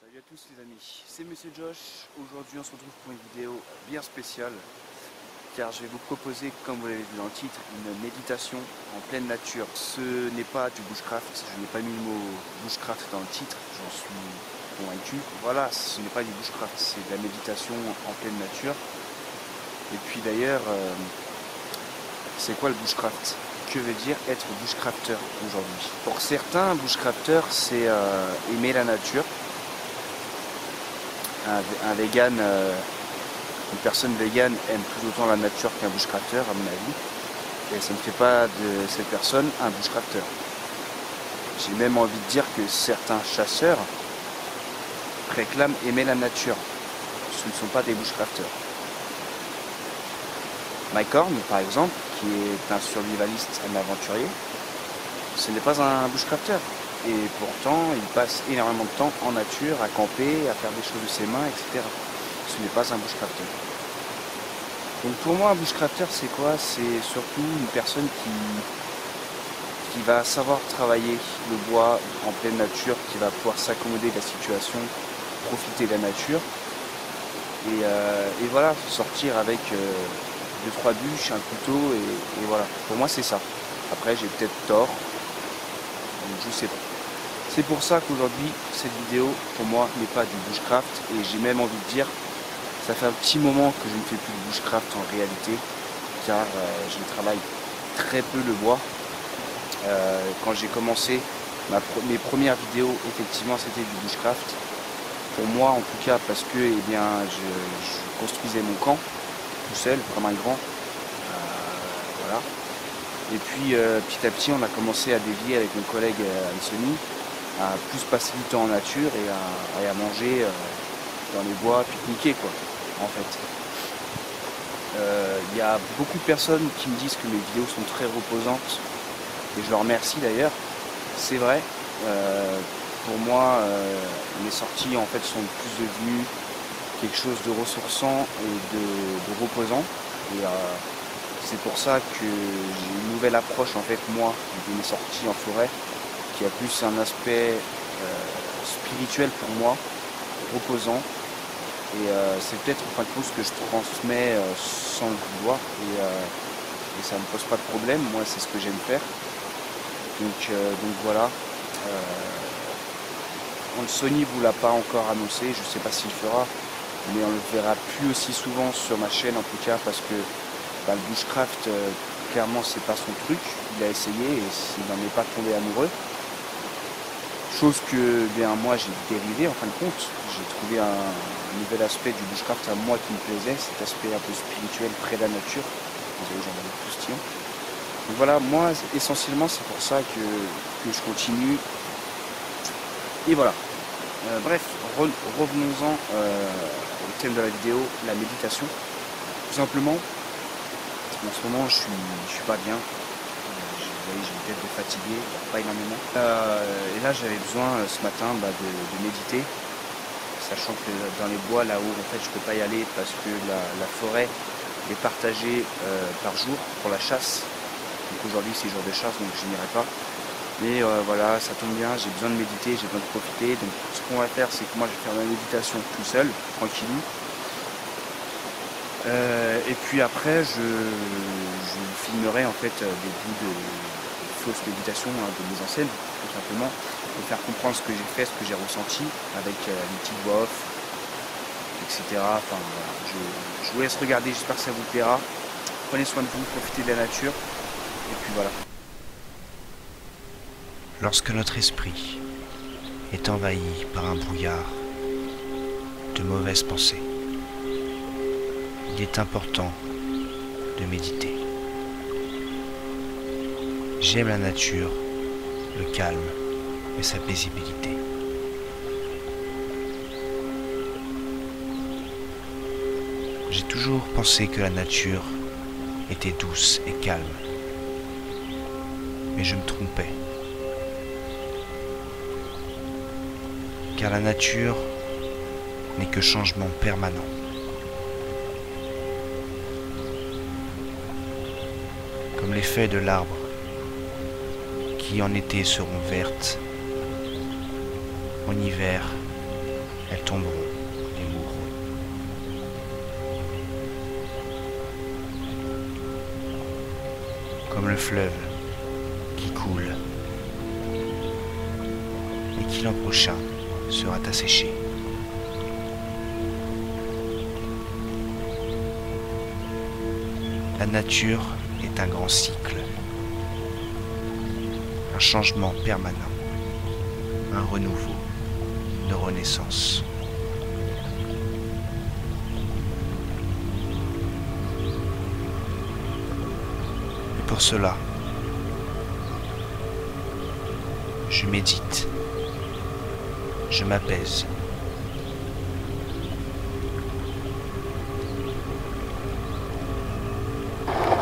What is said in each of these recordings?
Salut à tous les amis, c'est Monsieur Josh. Aujourd'hui on se retrouve pour une vidéo bien spéciale car je vais vous proposer, comme vous l'avez vu dans le titre, une méditation en pleine nature. Ce n'est pas du bushcraft, je n'ai pas mis le mot bushcraft dans le titre, j'en suis convaincu. Voilà, ce n'est pas du bushcraft, c'est de la méditation en pleine nature. Et puis d'ailleurs, c'est quoi le bushcraft? Que veut dire être bushcrafter aujourd'hui? Pour certains, bushcrafter c'est aimer la nature. Un vegan, une personne végane aime plus autant la nature qu'un bushcrafter à mon avis, et ça ne fait pas de cette personne un bushcrafter. J'ai même envie de dire que certains chasseurs réclament aimer la nature, ce ne sont pas des bushcrafters. Mike Horn par exemple, qui est un survivaliste, un aventurier, ce n'est pas un bushcrafter. Et pourtant, il passe énormément de temps en nature, à camper, à faire des choses de ses mains, etc. Ce n'est pas un bushcrafter. Donc pour moi, un bushcrafter, c'est quoi? C'est surtout une personne qui va savoir travailler le bois en pleine nature, qui va pouvoir s'accommoder de la situation, profiter de la nature. Et voilà, sortir avec 2-3 bûches, un couteau, et voilà. Pour moi, c'est ça. Après, j'ai peut-être tort. Je sais pas. C'est pour ça qu'aujourd'hui, cette vidéo, pour moi, n'est pas du bushcraft. Et j'ai même envie de dire, ça fait un petit moment que je ne fais plus de bushcraft en réalité. Car je travaille très peu le bois. Quand j'ai commencé mes premières vidéos, effectivement, c'était du bushcraft. Pour moi, en tout cas, parce que eh bien, je construisais mon camp, tout seul, comme un grand. Voilà. Et puis petit à petit on a commencé à dévier avec mon collègue Anthony à plus passer du temps en nature et à manger dans les bois, pique-niquer quoi, en fait. Il y a beaucoup de personnes qui me disent que mes vidéos sont très reposantes et je leur remercie d'ailleurs. C'est vrai, pour moi mes sorties en fait sont plus devenues quelque chose de ressourçant et de reposant. Et c'est pour ça que j'ai une nouvelle approche en fait moi de mes sorties en forêt qui a plus un aspect spirituel pour moi, reposant, et c'est peut-être en fin de compte ce que je transmets sans le vouloir, et ça ne me pose pas de problème. Moi c'est ce que j'aime faire, donc voilà. Sony vous l'a pas encore annoncé, je sais pas s'il fera, mais on le verra plus aussi souvent sur ma chaîne en tout cas, parce que le bushcraft, clairement c'est pas son truc. Il a essayé et il n'en est pas tombé amoureux. Chose que bien moi j'ai dérivé en fin de compte. J'ai trouvé un nouvel aspect du bushcraft à moi qui me plaisait, cet aspect un peu spirituel près de la nature. Désolé, j'en ai le postillon. Donc voilà, moi essentiellement c'est pour ça que je continue. Et voilà. Bref, revenons-en au thème de la vidéo, la méditation. Tout simplement. En ce moment, je suis pas bien. Vous voyez, j'ai une tête de fatigué, pas énormément. Et là, j'avais besoin ce matin de méditer, sachant que dans les bois, là-haut, en fait, je peux pas y aller parce que la forêt est partagée par jour pour la chasse. Donc aujourd'hui, c'est jour de chasse, donc je n'irai pas. Mais voilà, ça tombe bien, j'ai besoin de méditer, j'ai besoin de profiter. Donc ce qu'on va faire, c'est que moi, je vais faire ma méditation tout seul, tranquillou. Et puis après je filmerai en fait des bouts de fausses méditations, de mise en scène, tout simplement, pour faire comprendre ce que j'ai fait, ce que j'ai ressenti, avec une petite voix off, etc. Enfin voilà, je vous laisse regarder, j'espère que ça vous plaira. Prenez soin de vous, profitez de la nature, et puis voilà. Lorsque notre esprit est envahi par un brouillard de mauvaises pensées, il est important de méditer. J'aime la nature, le calme et sa paisibilité. J'ai toujours pensé que la nature était douce et calme, mais je me trompais. Car la nature n'est que changement permanent. Comme les feuilles de l'arbre qui en été seront vertes, en hiver elles tomberont et mourront. Comme le fleuve qui coule et qui l'an prochain sera asséché. La nature est un grand cycle, un changement permanent, un renouveau, une renaissance. Et pour cela, je médite, je m'apaise.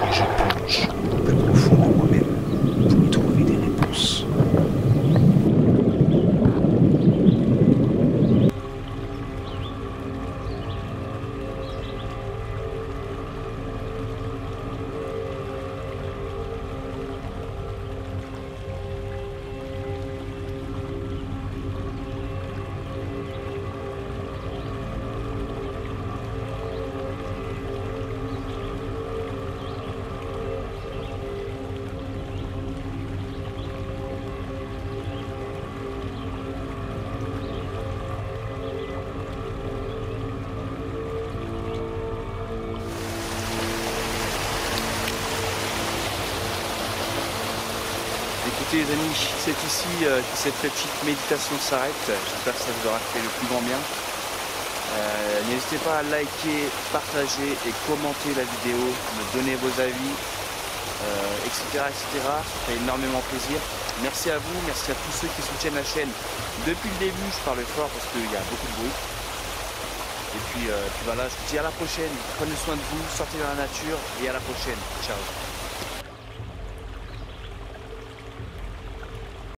Et je plonge au plus profond de moi-même pour y trouver des réponses. Écoutez les amis, c'est ici que cette petite méditation s'arrête. J'espère que ça vous aura fait le plus grand bien. N'hésitez pas à liker, partager et commenter la vidéo, me donner vos avis, etc., etc. Ça fait énormément plaisir. Merci à vous, merci à tous ceux qui soutiennent la chaîne. Depuis le début, je parle fort parce qu'il y a beaucoup de bruit. Et puis voilà, je vous dis à la prochaine. Prenez soin de vous, sortez dans la nature et à la prochaine. Ciao.